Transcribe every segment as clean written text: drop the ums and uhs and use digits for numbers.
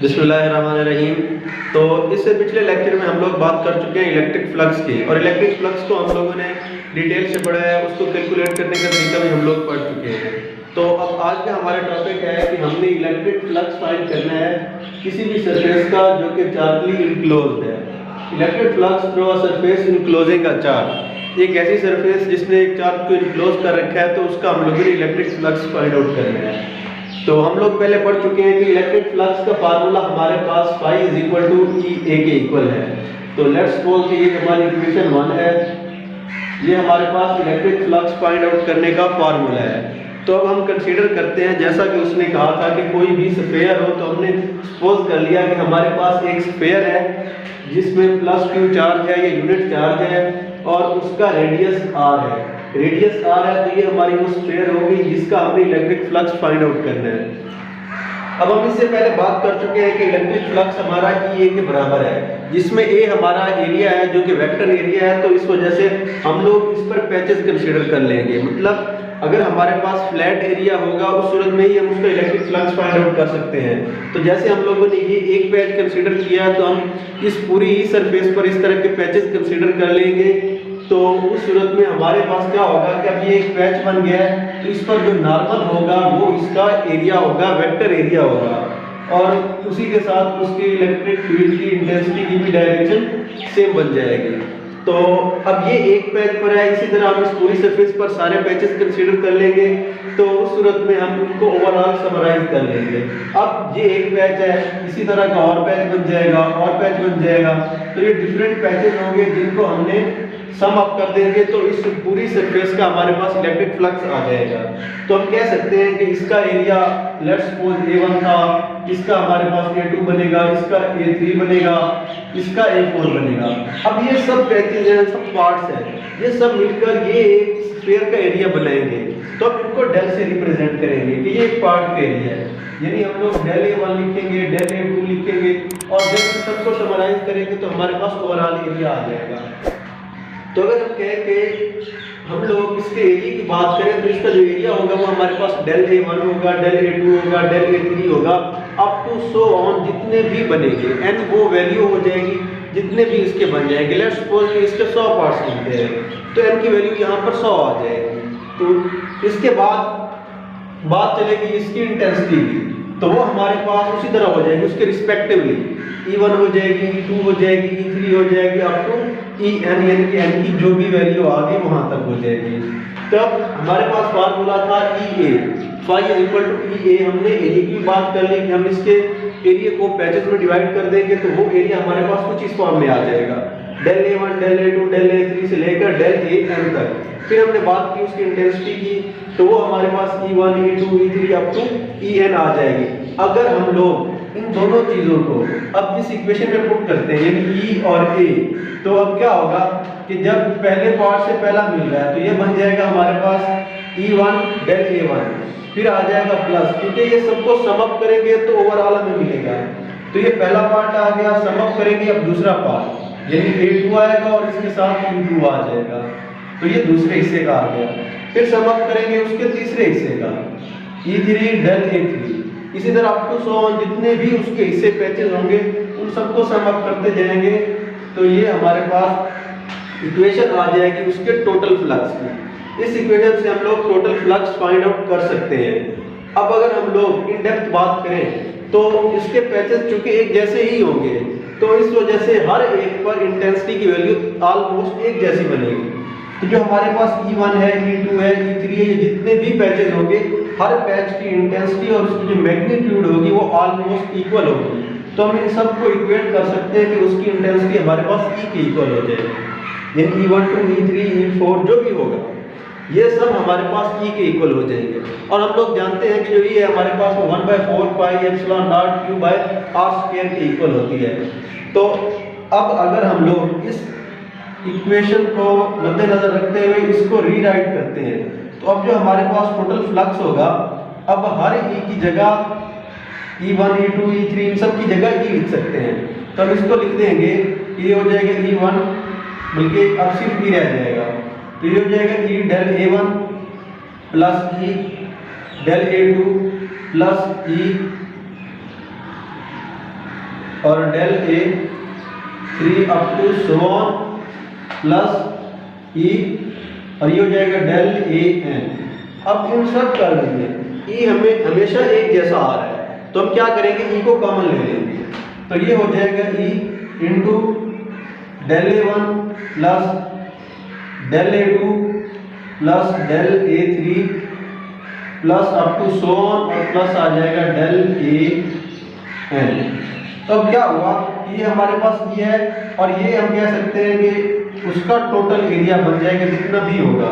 बिस्मिल्लाहिर्रहमानिर्रहीम। तो इससे पिछले लेक्चर में हम लोग बात कर चुके हैं इलेक्ट्रिक फ्लक्स की, और इलेक्ट्रिक फ्लक्स को हम लोगों ने डिटेल से पढ़ा है, उसको कैलकुलेट करने का तरीका भी हम लोग पढ़ चुके हैं। तो अब आज का हमारा टॉपिक है कि हमने इलेक्ट्रिक फ्लक्स फाइंड करना है किसी भी सरफेस का जो कि चार्जली इनक्लोज्ड है। Electric flux through a surface enclosing a charge, एक ऐसी सरफेस जिसने एक चार्ज को इनक्लोज कर रखा है, तो उसका हम लोगों ने इलेक्ट्रिक फ्लक्स फाइंड आउट करना है। तो हम लोग पहले पढ़ चुके हैं कि इलेक्ट्रिक फ्लक्स का फार्मूला हमारे पास phi इज इक्वल टू ई ए के इक्वल है। तो लेट्स सपोज कि ये हमारी इक्वेशन 1 है, ये हमारे पास इलेक्ट्रिक फ्लक्स फाइंड आउट करने का फार्मूला है। तो अब हम कंसीडर करते हैं, जैसा कि उसने कहा था कि कोई भी स्फीयर हो, तो हमने सपोज कर लिया कि हमारे पास एक स्फीयर है जिसमें प्लस क्यू चार्ज है, ये यूनिट चार्ज है और उसका रेडियस आर है। रेडियस आर है तो ये हमारी वो स्फीयर होगी जिसका हमें इलेक्ट्रिक फ्लक्स फाइंड आउट करना है। अब हम इससे पहले बात कर चुके हैं कि इलेक्ट्रिक फ्लक्स हमारा ई ए के बराबर है, जिसमें ए हमारा एरिया है जो कि वेक्टर एरिया है। तो इस वजह से हम लोग इस पर पैचेस कंसीडर कर लेंगे। मतलब अगर हमारे पास फ्लैट एरिया होगा उस सूरत में ही हम उसका इलेक्ट्रिक फ्लक्स फाइंड आउट कर सकते हैं। तो जैसे हम लोगों ने ये एक पैच कंसीडर किया, तो हम इस पूरी ही सरफेस पर इस तरह के पैचेस कंसीडर कर लेंगे। तो उस सूरत में हमारे पास क्या होगा कि अब ये एक पैच बन गया है, तो इस पर जो नॉर्मल होगा वो इसका एरिया होगा, वेक्टर एरिया होगा, और उसी के साथ उसके इलेक्ट्रिक फील्ड की इंटेंसिटी की भी डायरेक्शन सेम बन जाएगी। तो अब ये एक पैच पर है, इसी तरह हम इस पूरी सरफेस पर सारे पैचेस कंसीडर कर लेंगे। तो उस सूरत में हम उनको ओवरऑल समराइज कर लेंगे। अब ये एक पैच है, इसी तरह का और पैच बन जाएगा, और पैच बन जाएगा। तो ये डिफरेंट पैचेस होंगे जिनको हमने सम अप कर देंगे, तो इस पूरी सरफेस का हमारे पास इलेक्ट्रिक फ्लक्स आ जाएगा। तो हम कह सकते हैं कि इसका एरिया लेट्स सपोज A1 था, इसका हमारे पास A2 बनेगा, इसका A3 बनेगा, इसका A4 बनेगा। अब ये सब पैचेज हैं, सब पार्ट्स हैं, ये सब मिलकर ये एक स्फीयर का एरिया बनाएंगे। तो अब इनको डेल से रिप्रेजेंट करेंगे कि ये एक पार्ट का एरिया है, यानी हम लोग डेल A1 लिखेंगे, डेल A2 लिखेंगे, और जब सबको समराइज करेंगे तो हमारे पास ओवरऑल एरिया आ जाएगा। तो अगर हम कहें कि हम लोग इसके एरिया की बात करें, तो इसका जो एरिया होगा वो हमारे पास डेल A1 होगा, डेल A2 होगा, डेल A3 होगा, अप टू सो ऑन, जितने भी बनेंगे n वो वैल्यू हो जाएगी जितने भी इसके बन जाएंगे। लेट्स सपोज कि इसके 100 पार्ट्स बनते हैं, तो n की वैल्यू यहाँ पर 100 आ जाएगी। तो इसके बाद बात चलेगी इसकी इंटेंसिटी की, तो वो हमारे पास उसी तरह हो जाएगी, उसके रिस्पेक्टिवली E1 हो जाएगी, E2 हो जाएगी, E3 हो जाएगी, अप टू En, यानी कि n की जो भी वैल्यू आ गई वहां तक हो जाएगी। तब हमारे पास फार्मूला था EA, phi is equal to EA। हमने एरिया की बात कर ली कि हम इसके एरिया को पैचेस में डिवाइड कर देंगे, तो वो एरिया हमारे पास कुछ इस फॉर्म में आ जाएगा, del A1, del A2, del A3 से लेकर डेल AN तक। फिर हमने बात की उसकी इंटेंसिटी की, तो वो हमारे पास E1, E2, E3 up to En आ जाएगी। अगर हम लोग इन दोनों चीजों को अब इस इक्वेशन में पुट करते हैं, यानी E और A, तो अब क्या होगा कि जब पहले पार्ट से पहला मिल रहा है, तो ये बन जाएगा हमारे पास E1 डेल A1, फिर आ जाएगा प्लस, क्योंकि ये सबको सम अप करेंगे तो ओवरऑल हमें मिलेगा। तो ये पहला पार्ट आ गया, सम अप करेंगे अब दूसरा पार्ट, यानी A2 आएगा और इसके साथ E2 आ जाएगा, तो ये दूसरे हिस्से का आ गया। फिर सम अप करेंगे उसके तीसरे हिस्से का, E3 डेल A3, इसी तरह अप टू सो ऑन, जितने भी उसके हिस्से पैचेज होंगे उन सबको सम अप करते जाएंगे। तो ये हमारे पास इक्वेशन आ जाएगी उसके टोटल फ्लक्स की। इस इक्वेशन से हम लोग टोटल फ्लक्स फाइंड आउट कर सकते हैं। अब अगर हम लोग इन डेप्थ बात करें, तो इसके पैचेज चूंकि एक जैसे ही होंगे, तो इस वजह से हर एक पर इंटेंसिटी की वैल्यू ऑलमोस्ट एक जैसी बनेगी। तो जो हमारे पास E1 है, E2 है, E3 है, ये जितने भी पैचेज होंगे, हर पैच की इंटेंसिटी और उसकी जो मैग्नीट्यूड होगी वो ऑलमोस्ट इक्वल होगी। तो हम इन सब को इक्वेट कर सकते हैं कि उसकी इंटेंसिटी हमारे पास E के इक्वल हो जाएगी, यानी E1 to E3 E4 जो भी होगा, ये सब हमारे पास E के इक्वल हो जाएंगे। और हम लोग जानते हैं कि जो E है हमारे पास वो 1/4 pi epsilon naught Q by R square के इक्वल होती है। तो अब अगर हम लोग इस इक्वेशन को मद्देनजर रखते हुए इसको रीराइट करते हैं, तो अब जो हमारे पास टोटल फ्लक्स होगा, अब हर E की जगह E1, E2, E3 इन सब की जगह E लिख सकते हैं। तो हम इसको लिख देंगे, ये हो जाएगा E1, बल्कि अब सिर्फ E रह जाएगा, तो ये हो जाएगा E del A1 plus E del A2 plus E और del A 3 up to so on plus E और ये हो जाएगा डेल ए एन। अब इन सब कर लेंगे, ई हमें हमेशा एक जैसा आ रहा है तो हम क्या करेंगे, ई को कॉमन ले लेंगे। तो ये हो जाएगा E into del A one plus del A two plus del A three plus up to so on और प्लस आ जाएगा डेल ए एन। तो अब क्या हुआ, ये हमारे पास ये है और ये हम कह सकते हैं कि उसका टोटल एरिया बन जाएगा जितना भी होगा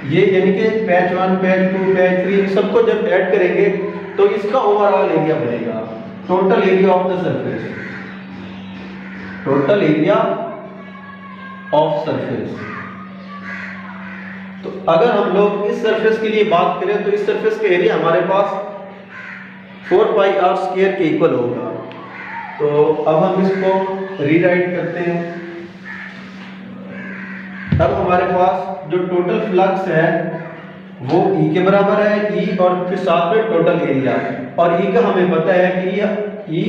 ये, यानी कि पैच 1 पैच 2 पैच 3 सबको जब ऐड करेंगे तो इसका ओवरऑल एरिया बनेगा, total area of the surface, total area of surface. तो अगर हम लोग इस सरफेस के लिए बात करें तो इस सरफेस का एरिया हमारे पास 4 पाई आर स्क्वायर के इक्वल होगा। तो अब हम इसको रीराइट करते हैं। अब हमारे पास जो टोटल फ्लक्स है वो E के बराबर है, E और फिर साथ में टोटल एरिया, और E का हमें पता है कि E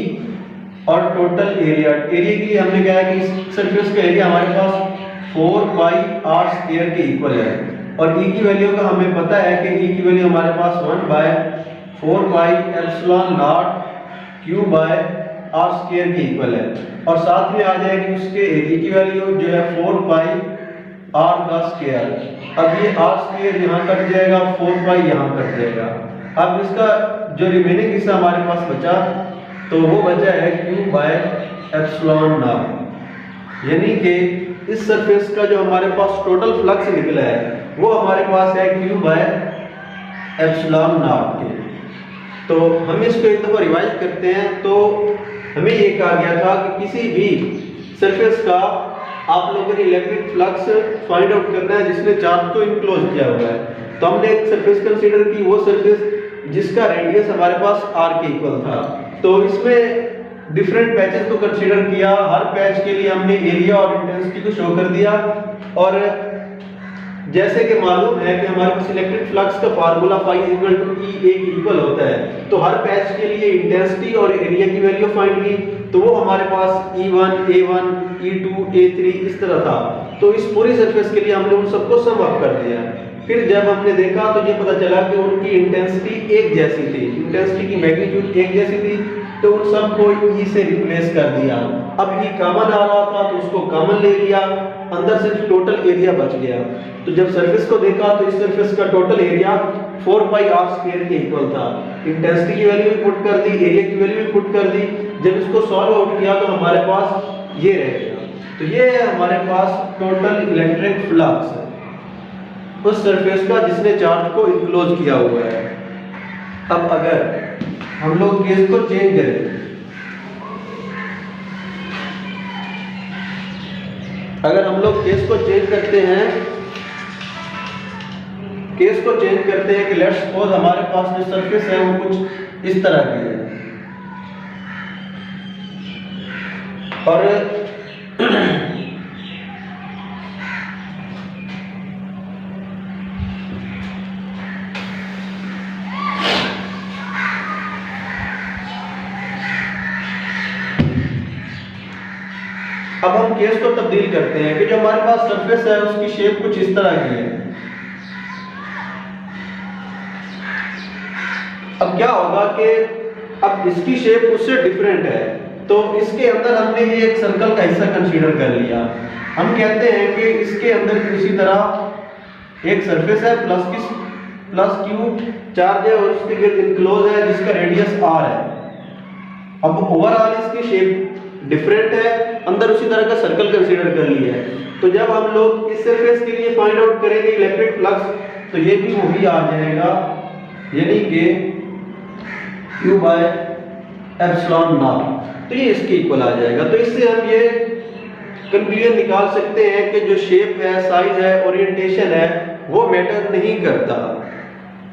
और टोटल एरिया, एरिया के लिए हमने कहा है कि इस सरफेस का एरिया हमारे पास 4 पाई आर स्क्वायर के इक्वल है, और E की वैल्यू का हमें पता है कि E की वैल्यू हमारे पास 1/4 pi epsilon naught Q by R square के इक्वल है, और साथ में आ जाएगी उसके एरिया की वैल्यू जो है 4 पाई आर का स्क्वायर। अब ये आर स्क्वायर यहाँ कट जाएगा, 4 पाई यहाँ कट जाएगा। अब इसका जो रिमेनिंग हिस्सा हमारे पास बचा तो वो बचा है Q बाय एप्सिलॉन नॉट, यानी कि इस सरफेस का जो हमारे पास टोटल फ्लक्स निकला है वो हमारे पास है Q बाय एप्सिलॉन नॉट के। तो हम इसको एक दफ़ा रिवाइज करते हैं। तो हमें ये कहा गया था कि किसी भी सरफेस का आप लोगों ने इलेक्ट्रिक फ्लक्स फाइंड आउट करना है जिसने चार्ज को इनक्लोज किया हुआ है। तो हमने एक सरफेस कंसीडर की, वो सरफेस जिसका रेडियस हमारे पास r के इक्वल था। तो इसमें डिफरेंट पैचेस को कंसीडर किया, हर पैच के लिए हमने एरिया और इंटेंसिटी को शो कर दिया, और जैसे कि मालूम है कि हमारे पास इलेक्ट्रिक फ्लक्स का फार्मूला phi = E A के इक्वल होता है। तो हर पैच के लिए इंटेंसिटी और एरिया की वैल्यू फाइंड की, तो वो हमारे पास E1 A1 E2 A3 इस तरह था। तो इस पूरी सरफेस के लिए हमने उन सबको सम अप कर दिया। फिर जब हमने देखा तो ये पता चला कि उनकी इंटेंसिटी एक जैसी थी, इंटेंसिटी की मैग्नीट्यूड एक जैसी थी, तो उन सबको E से रिप्लेस कर दिया। अब E कॉमन आ रहा था तो उसको कॉमन ले लिया, अंदर सिर्फ टोटल एरिया बच गया। तो जब सरफेस को देखा तो इस सरफेस का total area 4 pi R square के इक्वल था। इंटेंसिटी की वैल्यू भी पुट कर दी, एरिया की वैल्यू भी पुट कर दी। जब इसको सॉल्व आउट किया तो हमारे पास ये रह गया। तो ये है हमारे पास टोटल इलेक्ट्रिक फ्लक्स उस सरफेस का जिसने चार्ज को इनक्लोज किया हुआ है। अब अगर हम लोग केस को चेंज करें, अगर हम लोग केस को चेंज करते हैं, केस को चेंज करते हैं कि लेट्स सपोज हमारे पास जो सरफेस है वो कुछ इस तरह की है, और अब हम केस को तब्दील करते हैं कि जो हमारे पास सरफेस है उसकी शेप कुछ इस तरह की है। अब क्या होगा कि अब इसकी शेप उससे डिफरेंट है, तो इसके अंदर हमने ये एक सर्कल का हिस्सा कंसीडर कर लिया। हम कहते हैं कि इसके अंदर किसी तरह एक सरफेस है प्लस क्यू चार्ज है और उसके गिर्द इनक्लोज है जिसका रेडियस r है। अब ओवरऑल इसकी शेप डिफरेंट है, अंदर उसी तरह का सर्कल कंसीडर कर लिया है। तो जब हम लोग इस सरफेस के लिए फाइंड आउट करेंगे इलेक्ट्रिक फ्लक्स, तो ये भी वही आ जाएगा, यानी कि Q बाय एप्सिलॉन नॉट। तो ये इसके इक्वल आ जाएगा। तो इससे हम ये कंक्लूजन निकाल सकते हैं कि जो शेप है, साइज है, ओरिएंटेशन है, वो मैटर नहीं करता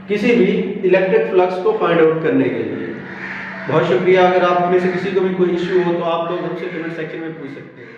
किसी भी इलेक्ट्रिक फ्लक्स को फाइंड आउट करने के लिए। बहुत शुक्रिया। अगर आप में से किसी को भी कोई इश्यू हो तो आप लोग हमसे कमेंट सेक्शन में पूछ सकते हैं।